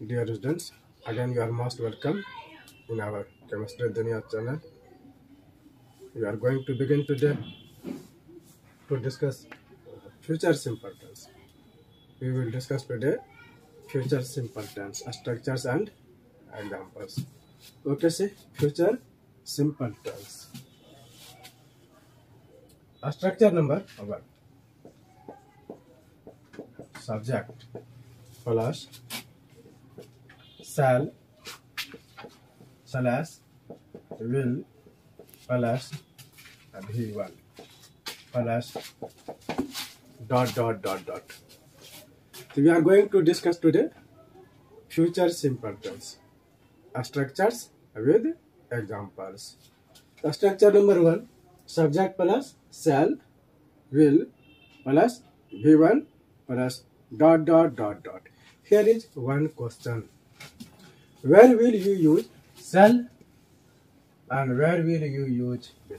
Dear students, again you are most welcome in our Chemistry Dunia channel. We are going to begin today to discuss future simple tense. We will discuss today future simple tense structures and examples. Okay, see future simple tense. Structure number 1. Subject plus shall slash will plus v1 plus dot. So we are going to discuss today future simple tense structures with examples. Structure number 1, subject plus shall will plus v1 plus dot. Here is one question. Where will you use shall and where will you use will?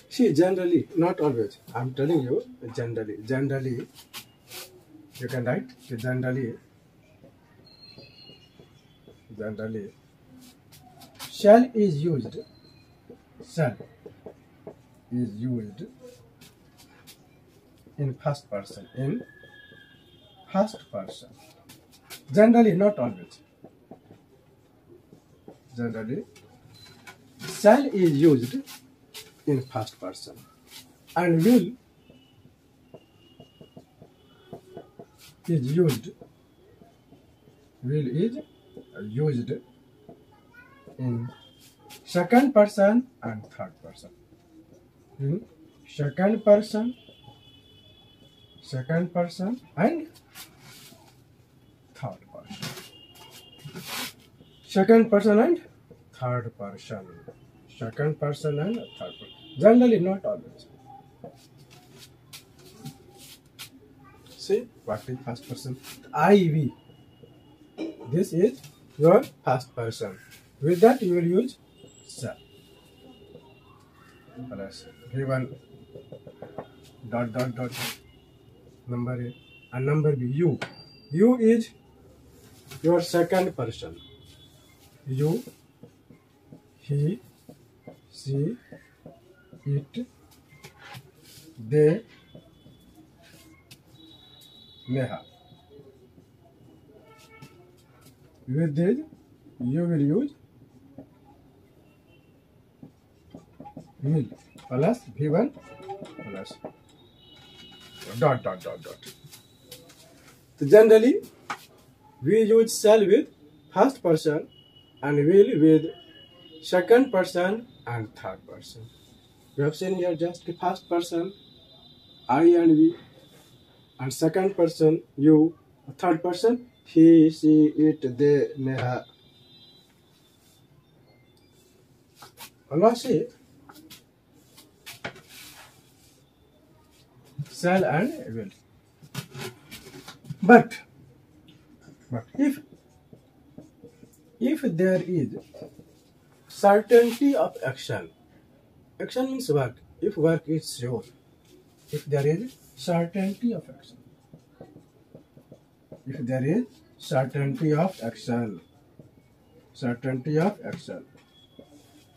See, generally, not always. I am telling you, generally, you can write generally, shall is used in first person. Generally, not always. Generally, shall is used in first person and will is used in second person and third person. In second person and third person. Second person and third person. Generally, not always. See, what is first person? IV. This is your first person. With that, you will use shall. Plus v1 dot. Number A and number B. You. You is your second person. You, he, she, it, they, Neha. With this, you will use will plus v1 plus dot. So generally, we use shall with first person and will with second person and third person. We have seen here just the first person, I and we, and second person, you, third person, he, she, it, they, Neha. Now see, shall and will. But if there is certainty of action means work. If work is sure, if there is certainty of action,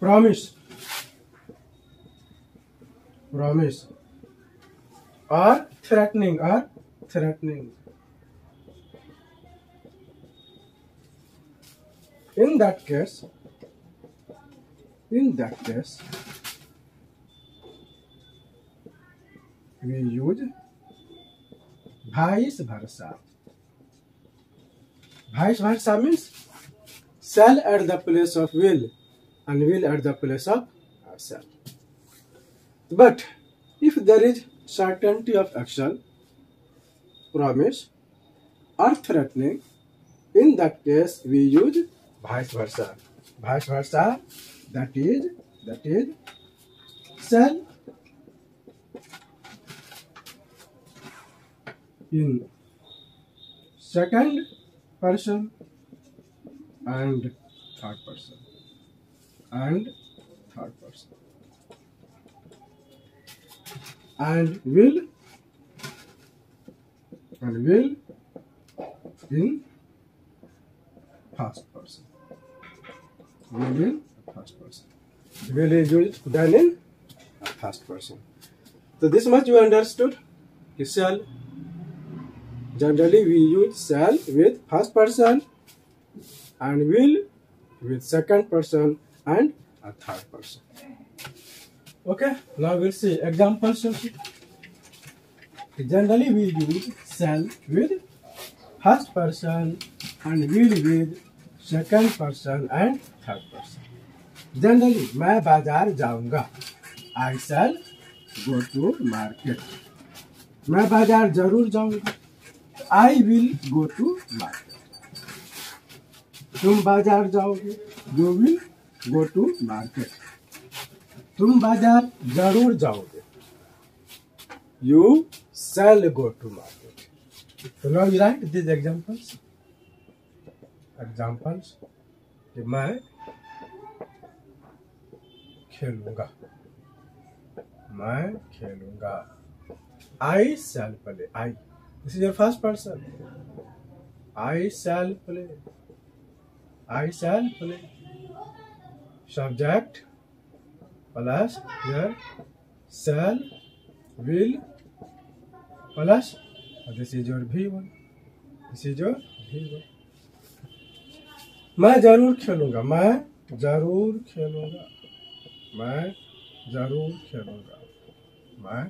promise or threatening. In that case, we use vice versa. Vice versa means shall at the place of will and will at the place of shall. But if there is certainty of action, promise or threatening, in that case we use vice versa. That is shall in second person and third person. And will in first person. Will in first person. Will is used done in first person. So this much you understood. Shall. Generally we use shall with first person and will with second person and a third person. Okay, now we'll see examples. Generally we use shall with first person and will with second person and third person. Generally, मैं बाजार जाऊंगा. I shall go to market. मैं बाजार जरूर जाऊंगा. I will go to market. तुम बाजार जाओगे. You will go to market. तुम बाजार जरूर जाओगे. You shall go to market. So now you write these examples. Examples. कि मैं खेलूंगा. मैं खेलूंगा. I shall play. I. This is your first person. I shall play. I shall play. Subject plus here shall will plus this is your V1. This is your V1. मैं जरूर खेलूंगा. मैं जरूर खेलूंगा. मैं जरूर खेलूंगा. मैं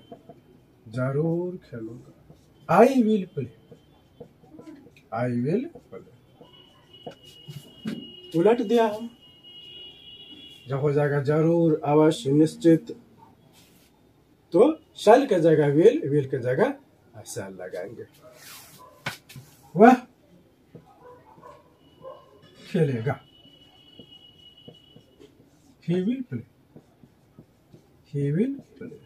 जरूर खेलूंगा. I will play. I will play. उलट दिया हम. जब हो जाएगा जरूर, अवश्य, निश्चित, तो शल के जगह विल के जगह शल लगाएंगे. वह खेलेगा. He will play. He will play.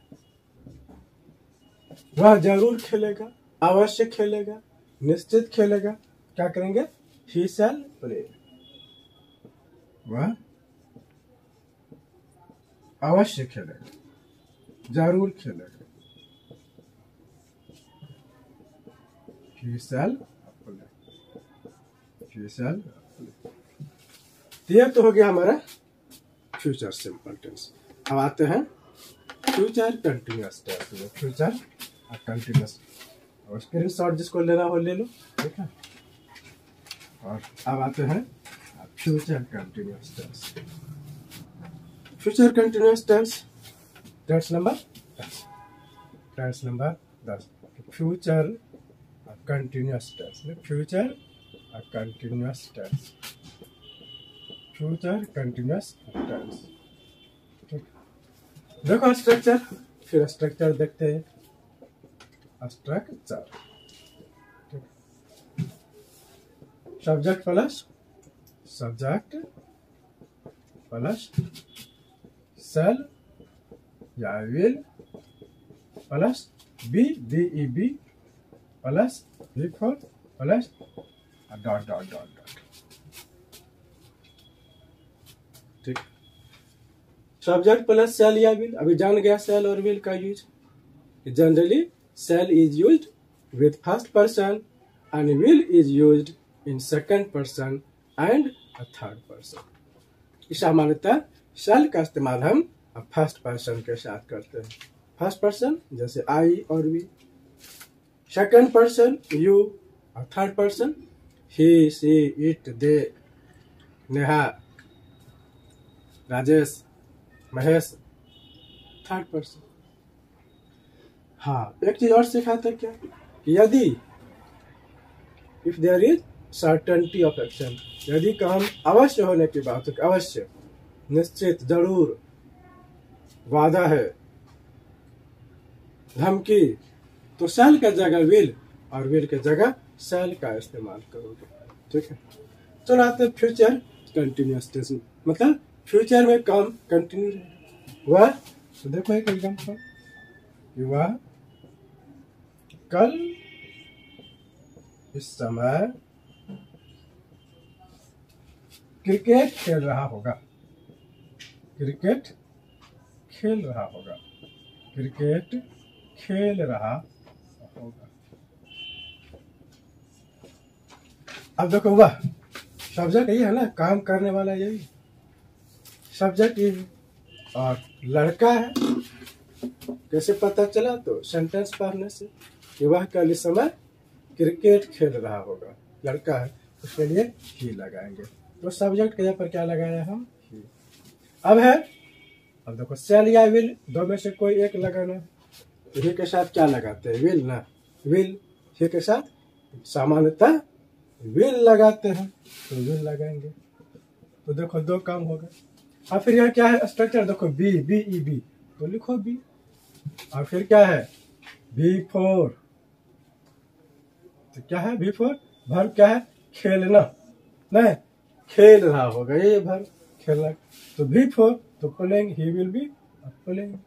वह जरूर खेलेगा, अवश्य खेलेगा, निश्चित खेलेगा. क्या करेंगे? He shall play. वह अवश्य खेलेगा, जरूर खेलेगा. He shall play. He shall play. ये तो हो गया हमारा फ्यूचर सिंपल टेंस. अब आते हैं फ्यूचर कंटिन्यूअस टेंस में. Future continuous. और स्क्रीन शॉट जिसको लेना हो ले लो. ठीक है. और अब आते हैं future continuous tense. Future continuous tense. Tense number 10. Tense number 10. Future continuous tense. Future continuous tense. Future continuous tense. ठीक. देखो स्ट्रक्चर. फिर स्ट्रक्चर देखते हैं. Structure. Subject plus subject plus shall या will plus be plus before plus dot dot dot dot. ठीक. Subject plus shall या will. अभी जान गया shall और will का use. Generally shall is used with first person and will is used in second person and a third person. सामान्यतः shall का इस्तेमाल हम फर्स्ट पर्सन के साथ करते हैं. फर्स्ट पर्सन जैसे I और we. सेकंड पर्सन you और third person he, she, it, they, Neha, Rajesh, Mahesh. Third person. हाँ, एक चीज और सिखाते क्या कि यदि if there is certainty of action, यदि काम अवश्य होने की बात है, अवश्य, निश्चित, जरूर, वादा है, धमकी, तो शैल के जगह विल और विल के जगह शैल का इस्तेमाल करोगे. ठीक है. चलो आते हैं फ्यूचर कंटिन्यूअस टेंस. मतलब फ्यूचर में काम कंटिन्यू रहेगा. वह तो देखो एक एग्जांपल. वह कल इस समय क्रिकेट खेल रहा होगा. क्रिकेट खेल रहा होगा. क्रिकेट खेल रहा होगा. अब देखो वह सब्जेक्ट यही है ना, काम करने वाला यही सब्जेक्ट यही। और लड़का है, कैसे पता चला? तो सेंटेंस पढ़ने से कि वह कल इस समय क्रिकेट खेल रहा होगा। लड़का है, उसके लिए ही लगाएंगे। तो सब्जेक्ट के यहाँ पर क्या लगाया हम? ही। अब है, अब देखो सेल या विल, दो में से कोई एक लगाना। तो ही के साथ क्या लगाते हैं? विल ना। विल ही के साथ सामान्यतः विल लगाते हैं, तो विल लगाएंगे। तो देखो दो काम हो गए। और फिर यहाँ क्या है स्ट्रक्चर? देखो बी, बी ई बी, तो लिखो बी। और फिर क्या है? बी फोर, तो क्या है? बी फोर वर्ब क्या है? खेलना। नहीं, खेल रहा होगा, ये वर्ब खेलना। तो बी फोर, तो playing, he will be playing.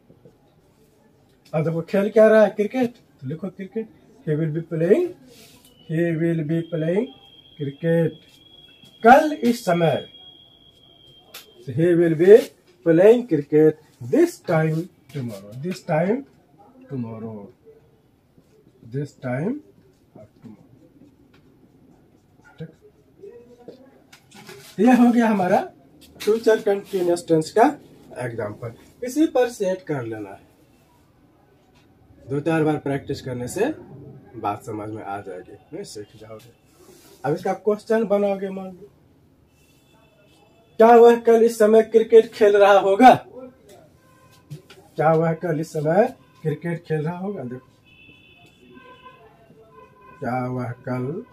अब देखो खेल क्या रहा है? क्रिकेट, तो लिखो cricket. He will be playing, he will be playing cricket. कल इस समय, he will be playing cricket this time tomorrow. This time tomorrow. This time tomorrow. यह हो गया हमारा फ्यूचर कंटिन्यूअस टेंस का एग्जाम्पल। इसी पर सेट कर लेना है। 2-4 बार प्रैक्टिस करने से बात समझ में आ जाएगी, नहीं सीख जाओगे। अब इसका क्वेश्चन बनाओगे। मान लो, क्या वह कल इस समय क्रिकेट खेल रहा होगा? क्या वह कल इस समय क्रिकेट खेल रहा होगा? देखो, क्या वह कल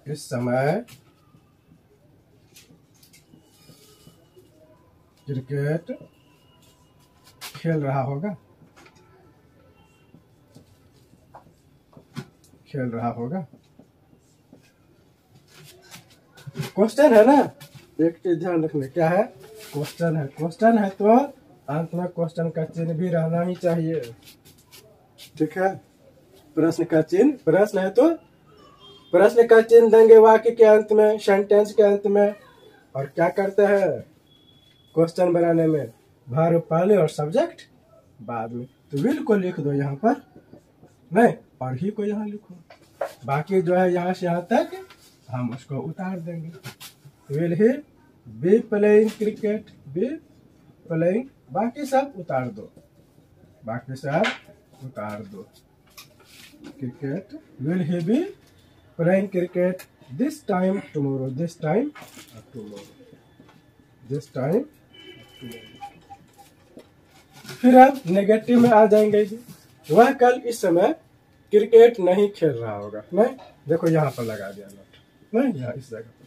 इस समय क्रिकेट खेल रहा होगा? खेल रहा होगा। क्वेश्चन है ना, एक चीज ध्यान रखना, क्या है? क्वेश्चन है। क्वेश्चन है तो अंत में क्वेश्चन का चिन्ह भी रहना ही चाहिए, ठीक है? प्रश्न का चिन्ह, प्रश्न है तो प्रश्न का चिन्ह देंगे वाक्य के अंत में, सेंटेंस के अंत में। और क्या करते हैं क्वेश्चन बनाने में? वर्ब पहले और सब्जेक्ट बाद में। तो विल को लिख दो यहाँ पर, नहीं, और ही को यहाँ लिखो। बाकी जो है यहाँ से यहाँ तक हम उसको उतार देंगे। Will he B playing cricket, be playing, बाकी सब उतार दो, बाकी सब उतार दो। Cricket, will he B playing cricket this time tomorrow, this time tomorrow, this time tomorrow. फिर अब नेगेटिव में आ जाएंगे जी। वह कल इस समय क्रिकेट नहीं खेल रहा होगा। नहीं, देखो यहाँ पर लगा दिया नोट, नहीं यहाँ इस जगह पर।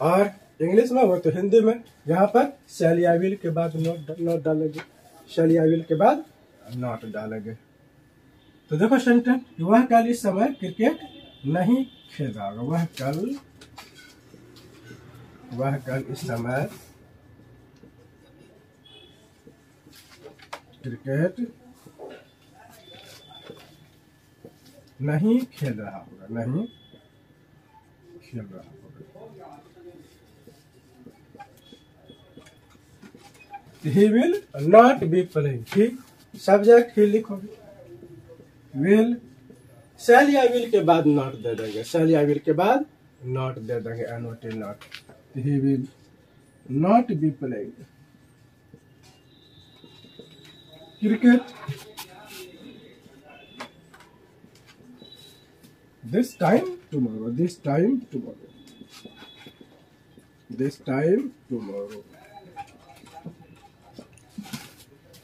और इंग्लिश में वो तो हिंदी में, यहाँ पर शैल या विल के बाद नोट डालेंगे, शैल या विल के बाद नोट डालेंगे। तो देखो सेंटेंस, वह कल इस समय क्रिकेट नहीं खेल रहा होगा। वह कल इस समय क्रिकेट नहीं खेल रहा होगा, नहीं खेल रहा होगा। He will not be playing, he subject ही लिखोगे। विल, शैल या विल के बाद नॉट दे देंगे, शैल या विल के बाद नॉट दे देंगे, NOT not. He will not be playing cricket this time tomorrow, this time tomorrow, this time tomorrow।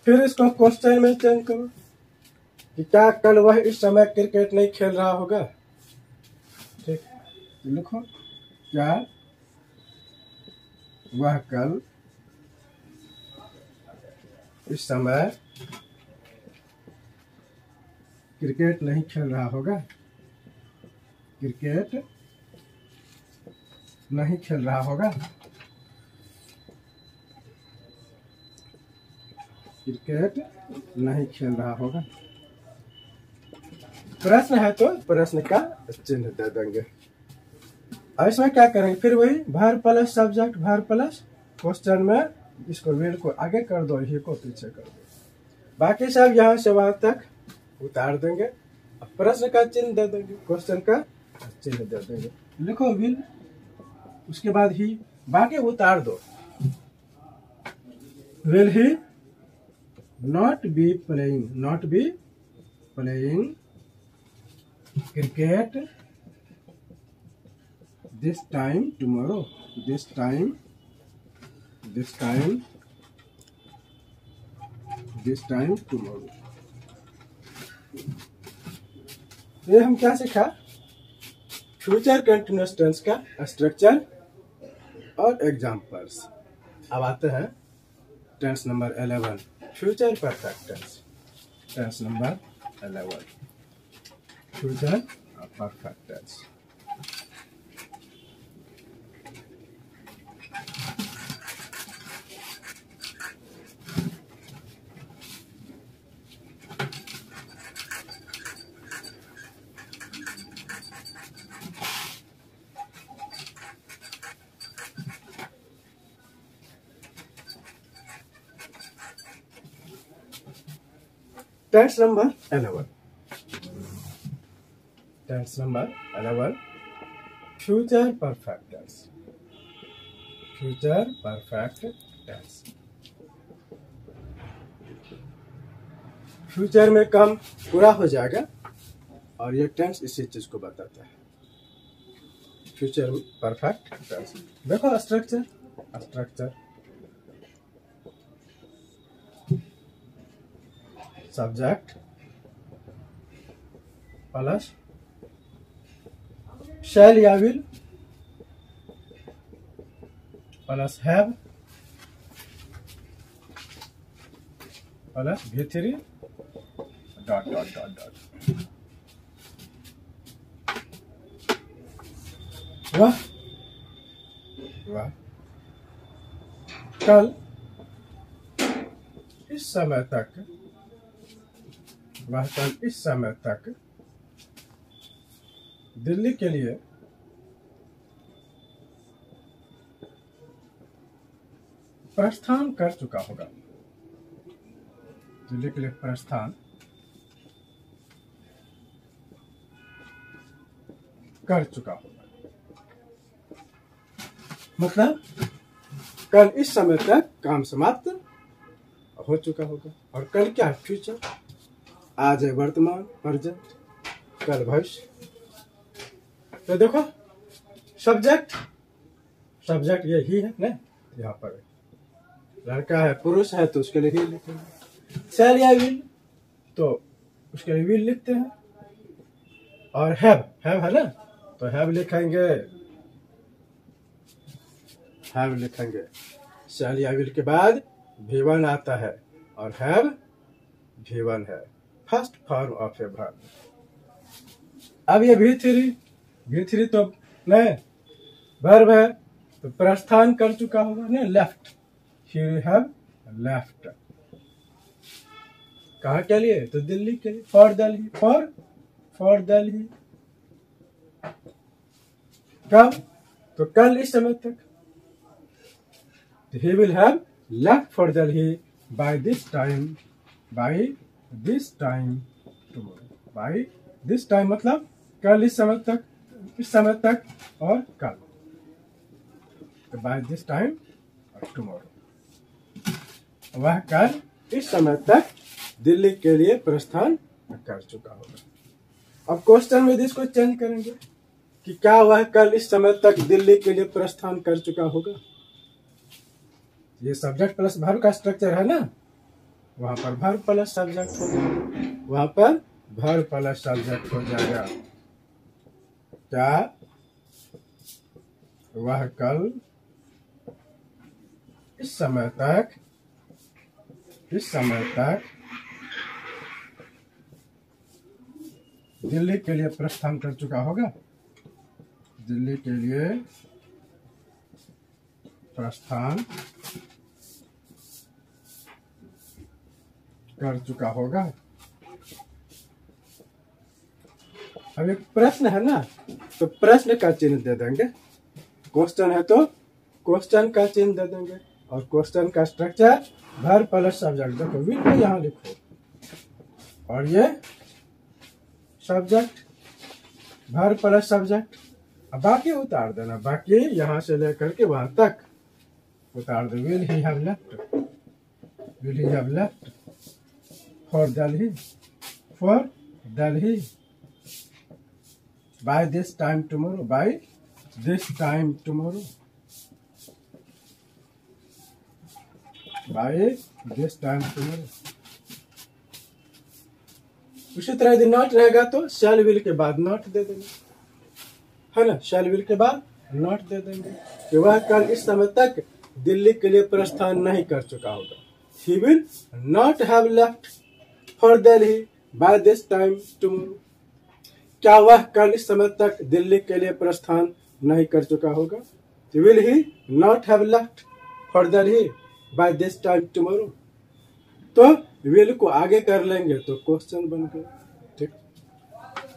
फिर इसको क्वेश्चन में चेंज करो कि क्या कल वह इस समय क्रिकेट नहीं खेल रहा होगा। ठीक, लिखो, क्या वह कल इस समय क्रिकेट नहीं खेल रहा होगा, क्रिकेट नहीं खेल रहा होगा, क्रिकेट नहीं खेल रहा होगा। प्रश्न है तो प्रश्न का चिन्ह दे देंगे। और इसमें क्या करेंगे? फिर वही verb plus subject, verb plus question में इसको विल को आगे कर दो, ही को पीछे कर दो, बाकी सब यहाँ से वहां तक उतार देंगे। प्रश्न का चिन्ह दे देंगे, क्वेश्चन का चिन्ह दे देंगे, लिखो विल, उसके बाद ही, बाकी उतार दो। Will he not be playing cricket this time tomorrow, this time tomorrow. ये हम क्या सीखा? फ्यूचर कंटिन्यूअस टेंस का स्ट्रक्चर और एग्जांपल्स। अब आते हैं tense number 11, future perfect tense. Tense number 11, future perfect tense. Tense number 11, tense number 11, future perfect tense. Future perfect tense. Future में काम पूरा हो जाएगा और ये टेंस इसी चीज को बताता है, फ्यूचर परफेक्ट टेंस। देखो स्ट्रक्चर, सब्जेक्ट प्लस शैल या will plus have plus V3 dot dot dot dot. वह कल इस समय तक, वह कल इस समय तक दिल्ली के लिए प्रस्थान कर चुका होगा। दिल्ली के लिए प्रस्थान कर चुका होगा, मतलब कल इस समय तक काम समाप्त हो चुका होगा। और कल क्या? फ्यूचर। आज है वर्तमान, प्रेजेंट, कल भविष्य। तो देखो सब्जेक्ट ये ही है ना, यहाँ पर लड़का है, पुरुष है तो उसके लिए ही लिखेंगे। शैल या विल तो उसके लिए विल लिखते हैं। और हैव है ना, तो हैव लिखेंगे। शैल या विल के बाद V1 आता है और हैव V1 है, first form of a verb. अब ये V3 तो नहीं वर्ब है, तो प्रस्थान कर चुका होगा ना, लेफ्ट, ही हैव लेफ्ट। कहाँ के लिए? तो दिल्ली के लिए, फॉर दिल्ली। कब? तो कल इस समय तक। he will have left for Delhi by this time tomorrow। by this time मतलब कल इस समय तक और कल, तो by this time और tomorrow। वह कल इस समय तक दिल्ली के लिए प्रस्थान कर चुका होगा। अब क्वेश्चन में इसको चेंज करेंगे कि क्या वह कल इस समय तक दिल्ली के लिए प्रस्थान कर चुका होगा। ये सब्जेक्ट प्लस वर्ब का स्ट्रक्चर है ना, वहां पर वर्ब प्लस सब्जेक्ट हो जाएगा। क्या वह कल इस समय तक दिल्ली के लिए प्रस्थान कर चुका होगा। दिल्ली के लिए प्रस्थान कर चुका होगा। अब एक प्रश्न है ना, तो प्रश्न का चिन्ह दे देंगे। क्वेश्चन है तो क्वेश्चन का चिन्ह दे देंगे। और क्वेश्चन का स्ट्रक्चर वर्ब प्लस सब्जेक्ट। देखो विल को यहाँ लिखो और ये सब्जेक्ट वर्ब प्लस सब्जेक्ट। अब बाकी उतार देना, बाकी यहाँ से लेकर के वहां तक उतार दो। Will he have left, will he have left for Delhi, for Delhi by this time tomorrow, by this time tomorrow, by this time tomorrow. उसी तरह यदि नॉट रहेगा तो शैल विल के बाद नॉट दे देंगे, है ना। शैल विल के बाद नॉट दे देंगे कि वह कल इस समय तक दिल्ली के लिए प्रस्थान नहीं कर चुका होगा। He will not have left for Delhi by this time tomorrow। क्या वह कल इस समय तक दिल्ली के लिए प्रस्थान नहीं कर चुका होगा। Will he not have left for Delhi by this time tomorrow। तो विल को आगे कर लेंगे तो क्वेश्चन बन गया। ठीक,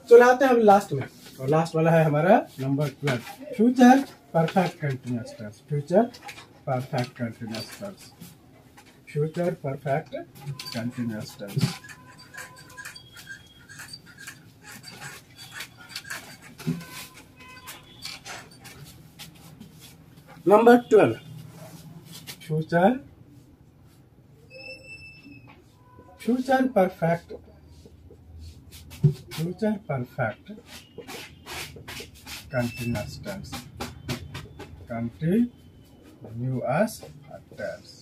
चलो आते हैं हम लास्ट में, और लास्ट वाला है हमारा number 12, future perfect continuous tense. Future perfect continuous tense, future perfect continuous tense. Number 12, future perfect, future perfect continuous tense, continuous tense.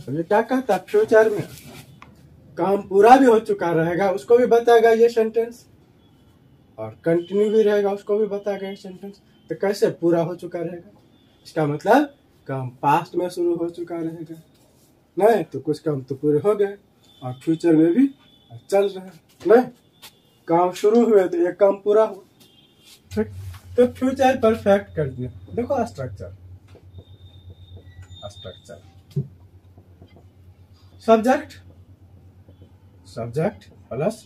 ये क्या कहता है, फ्यूचर में काम पूरा भी हो चुका रहेगा उसको भी बताएगा ये सेंटेंस, और कंटिन्यू भी रहेगा उसको भी बताएगा ये सेंटेंस। तो कैसे पूरा हो चुका रहेगा, इसका मतलब काम पास्ट में शुरू हो चुका रहेगा, नहीं तो कुछ काम तो पूरे हो गए और फ्यूचर में भी चल रहे हैं, नहीं काम शुरू हुए तो एक काम पूरा हुआ। ठीक, तो फ्यूचर परफेक्ट कर दिया। देखो structure, structure subject, subject plus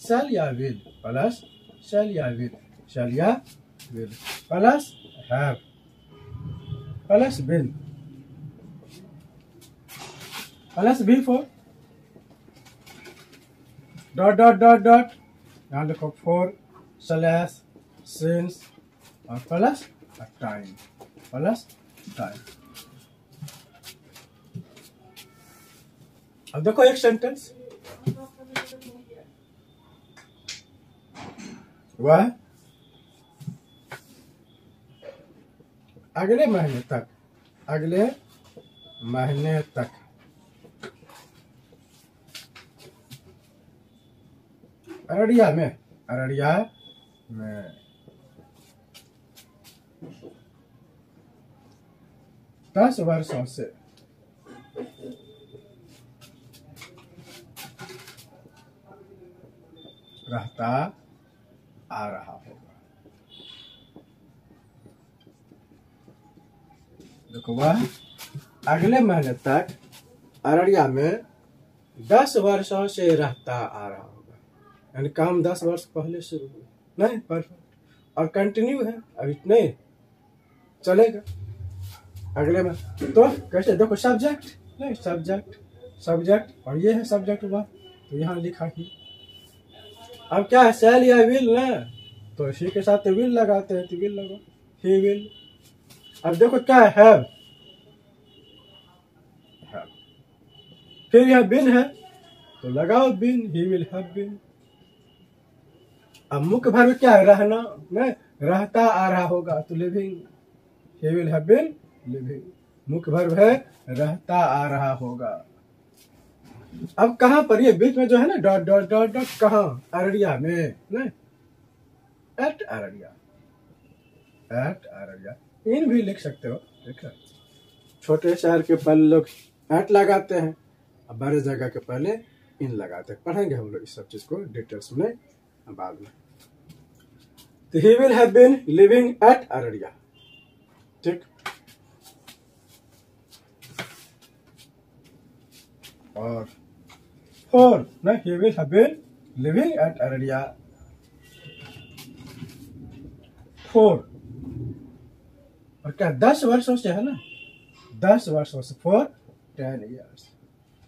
shall या विल, प्लस शैल या विल, शैल या will plus have plus been plus V four dot dot dot dot, यहाँ देखो फॉर स्लैश सिंस और प्लस टाइम, प्लस टाइम। अब देखो एक सेंटेंस, वह अगले महीने तक, अगले महीने तक अररिया में, अररिया में 10 वर्षों से रहता आ रहा होगा। देखो वह अगले महीने तक अररिया में 10 वर्षों से रहता आ रहा होगा, यानी काम 10 वर्ष पहले शुरू हुआ, नहीं परफेक्ट और कंटिन्यू है, अभी नहीं चलेगा अगले में। तो कैसे देखो सब्जेक्ट, नहीं सब्जेक्ट, सब्जेक्ट और ये है सब्जेक्ट हुआ, तो यहाँ लिखा ही। अब क्या है शैल या विल ना, तो इसी के साथ विल लगाते हैं, तो विल लगा, ही विल। अब देखो क्या है हैव, फिर यह बिन है तो लगाओ बिन, ही विल हैव बिन। अब मुख्य वर्ब क्या है रहना, नहीं रहता आ रहा होगा तो living, he will have been living. मुख्य वर्ब है रहता आ रहा होगा। अब कहां पर ये बीच में जो है ना डॉट डॉट डॉट डॉट, कहां अररिया में, नहीं एट अररिया, एट अररिया। इन भी लिख सकते हो, देखा छोटे शहर के पहले लोग एट लगाते हैं, अब बड़े जगह के पहले इन लगाते हैं। पढ़ेंगे हम लोग इस सब चीज को डिटेल्स में बाद में। तो he will have been living at Araria. ठीक, और फोर ना, he will have been living at Araria for, और क्या 10 वर्षों से है ना, 10 वर्षों से, फॉर 10 ईयर्स,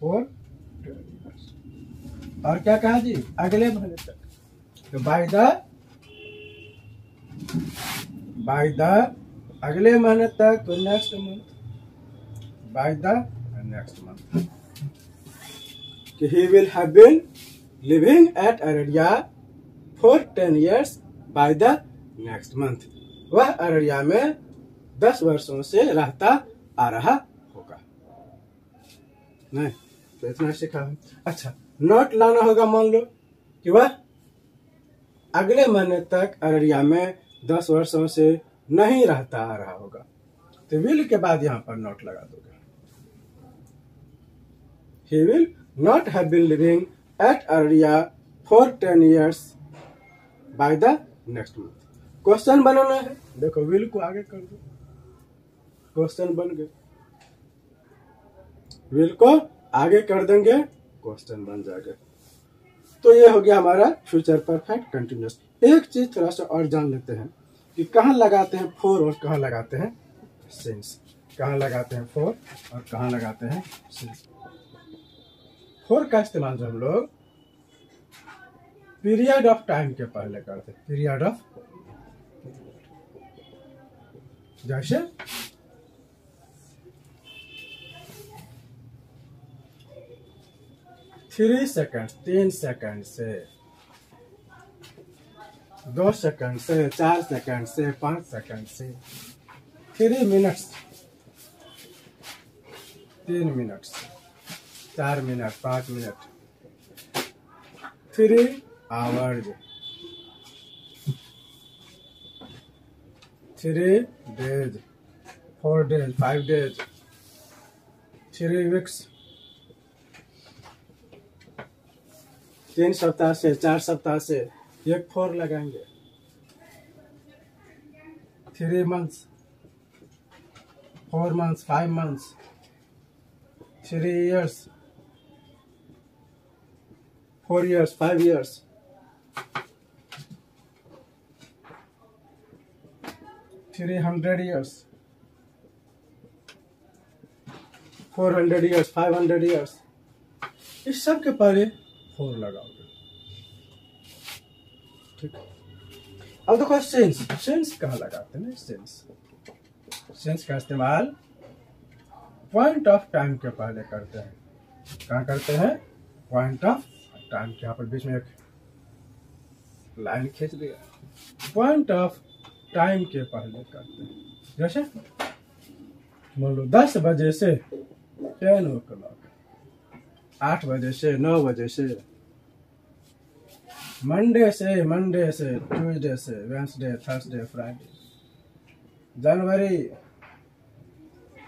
फॉर 10 ईयर्स। और क्या कहा जी, अगले महीने तक। तो बाय द अगले महीने तक, तो next month, by the next month. He will have been living at Araria for 10 years by the next month. वह अररिया में 10 वर्षों से रहता आ रहा होगा। नहीं तो इतना सीखा है। अच्छा, नोट लाना होगा। मान लो कि वह अगले महीने तक अररिया में 10 वर्षों से नहीं रहता आ रहा होगा, तो विल के बाद यहां पर नोट लगा दोगे। He will not have been living at Araria for 10 years by the next month। Question बनाना है। देखो विल को आगे कर दो, क्वेश्चन बन गए। विल को आगे कर देंगे, क्वेश्चन बन जाएगा। तो ये हो गया हमारा फ्यूचर परफेक्ट कंटिन्यूअस। एक चीज थोड़ा सा और जान लेते हैं कि कहाँ लगाते हैं फॉर और कहाँ लगाते हैं सिंस। कहाँ लगाते हैं फॉर और कहाँ लगाते हैं सिंस। फॉर का इस्तेमाल जो हम लोग पीरियड ऑफ टाइम के पहले करते हैं। पीरियड ऑफ, जैसे 3 सेकंड, 3 सेकंड से, 2 सेकंड से, 4 सेकंड से, 5 सेकंड से, 3 minutes, 3 minutes, 4 minute, 5 minute, 3 hours, 3 days, 4 days, 5 days, 3 weeks, 3 सप्ताह से, 4 सप्ताह से एक 4 लगाएंगे। 3 months, 4 months, 5 months, 3 years, 4 years, 5 years, 300 years, 400 years, 500 years। इस सब के पहले 4 लगाओगे। ठीक है। अब देखो सेंस, सेंस कहाँ लगाते हैं? सेंस का इस्तेमाल पॉइंट ऑफ टाइम के पहले करते हैं। कहाँ करते हैं? पॉइंट ऑफ टाइम के। यहाँ पर बीच में एक लाइन खींच दिया। पॉइंट ऑफ टाइम के पहले करते हैं। जैसे मान लो 10 बजे से 10 o'clock, 8 बजे से 9 बजे से, मंडे से ट्यूसडे से, वेडनेसडे, थर्सडे, फ्राइडे, जनवरी,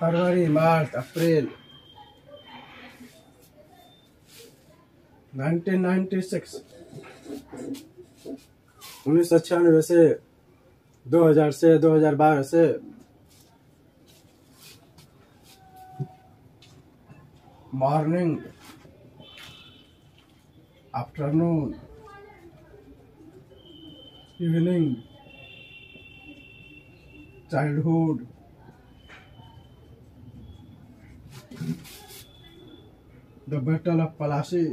फरवरी, मार्च, अप्रैल, 1996, 1996 से, 2000 से, 2012 से, morning, afternoon, evening, childhood, the battle of Plassey,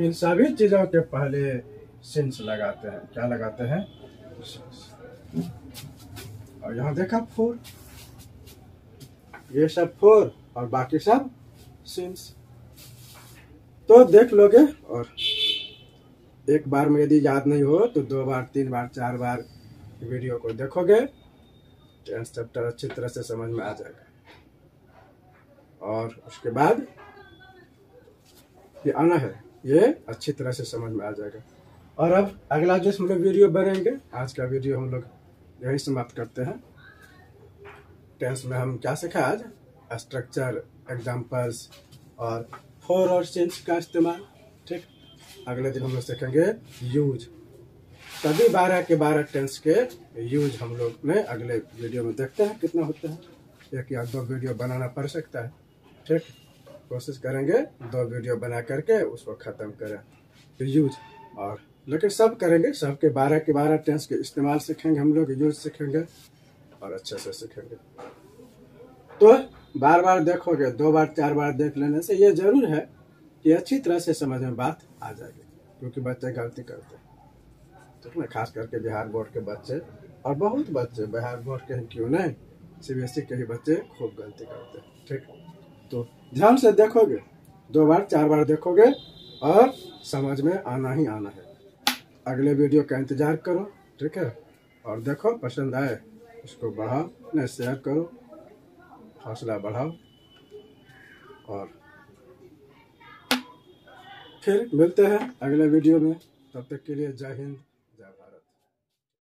इन सभी चीजों के पहले सिंस लगाते हैं। क्या लगाते हैं? और यहाँ देखा 4, ये सब 4 और बाकी सब सिंस। तो देख लोगे, और एक बार में यदि याद नहीं हो तो 2 बार, 3 बार, 4 बार वीडियो को देखोगे, 10th चैप्टर अच्छी तरह से समझ में आ जाएगा। और उसके बाद ये आना है, ये अच्छी तरह से समझ में आ जाएगा। और अब अगला जो हम लोग वीडियो बनाएंगे, आज का वीडियो हम लोग यही समाप्त करते हैं। टेंस में हम क्या सीखा आज? स्ट्रक्चर, एग्जाम्पल्स और फॉर और सिंस का इस्तेमाल। ठीक, अगले दिन हम लोग सीखेंगे यूज। सभी 12 के 12 टेंस के यूज हम लोग में अगले वीडियो में देखते हैं कितना होता है। 1 या 2 वीडियो बनाना पड़ सकता है। ठीक, कोशिश करेंगे 2 वीडियो बना करके उसको ख़त्म करें। तो यूज, और लेकिन सब करेंगे, सब के 12 के 12 टेंस के इस्तेमाल सीखेंगे हम लोग, यूज सीखेंगे और अच्छे से सीखेंगे। तो बार बार देखोगे, 2 बार 4 बार देख लेने से ये जरूर है कि अच्छी तरह से समझ में बात आ जाएगी, क्योंकि बच्चे गलती करते हैं, ठीक ना। खास करके बिहार बोर्ड के बच्चे, और बहुत बच्चे बिहार बोर्ड के ही क्यों नहीं, सीबीएसई के ही बच्चे खूब गलती करते हैं, ठीक। तो ध्यान से देखोगे, 2 बार 4 बार देखोगे और समझ में आना ही आना है। अगले वीडियो का इंतजार करो, ठीक है। और देखो, पसंद आए इसको बढ़ाओ, नहीं शेयर करो, हौसला बढ़ाओ। और फिर मिलते हैं अगले वीडियो में, तब तक के लिए जय हिंद।